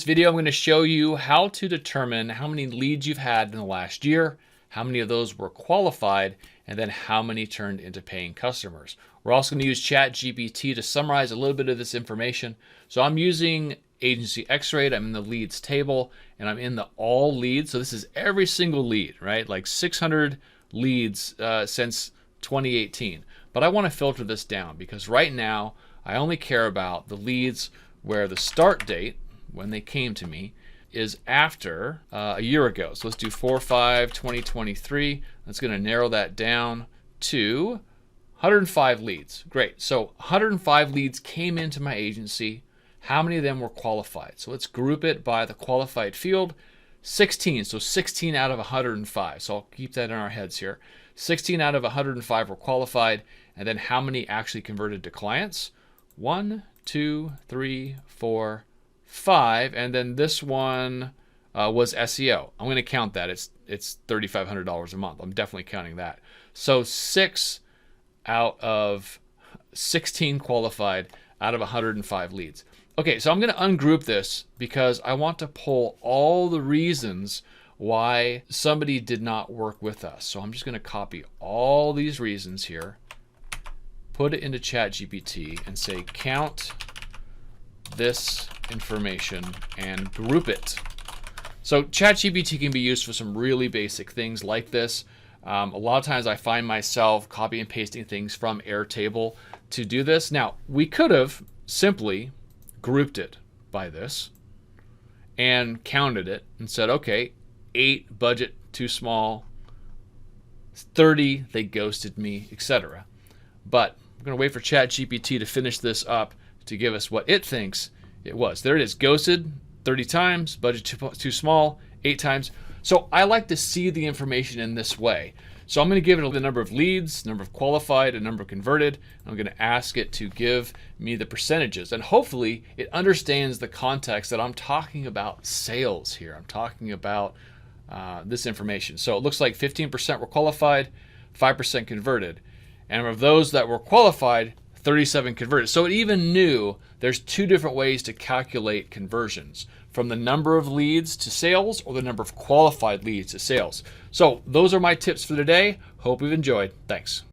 this video, I'm going to show you how to determine how many leads you've had in the last year, how many of those were qualified, and then how many turned into paying customers. We're also going to use ChatGPT to summarize a little bit of this information. So I'm using agency X-Rate. I'm in the leads table, and I'm in the all leads. So this is every single lead, right? Like 600 leads since 2018. But I want to filter this down because right now I only care about the leads where the start date, when they came to me, is after a year ago. So let's do 4/5/2023. That's going to narrow that down to 105 leads. Great. So 105 leads came into my agency. How many of them were qualified? So let's group it by the qualified field. 16. So 16 out of 105. So I'll keep that in our heads here. 16 out of 105 were qualified. And then how many actually converted to clients? 1, 2, 3, 4, 5. And then this one was SEO. I'm going to count that. It's $3,500 a month. I'm definitely counting that. So 6 out of 16 qualified out of 105 leads. Okay, so I'm going to ungroup this because I want to pull all the reasons why somebody did not work with us. So I'm just going to copy all these reasons here, put it into ChatGPT, and say count this information and group it. So ChatGPT can be used for some really basic things like this. A lot of times I find myself copy and pasting things from Airtable to do this. Now, we could have simply grouped it by this and counted it and said, okay, 8 budget too small, 30 they ghosted me, etc. But we're going to wait for ChatGPT to finish this up to give us what it thinks it was. There it is, ghosted 30 times, budget too small 8 times. So I like to see the information in this way. So I'm going to give it the number of leads, number of qualified, and number converted. I'm going to ask it to give me the percentages. And hopefully it understands the context that I'm talking about sales here. I'm talking about this information. So it looks like 15% were qualified, 5% converted. And of those that were qualified, 37 converted. So it even knew there's 2 different ways to calculate conversions, from the number of leads to sales or the number of qualified leads to sales. So those are my tips for today. Hope you've enjoyed. Thanks.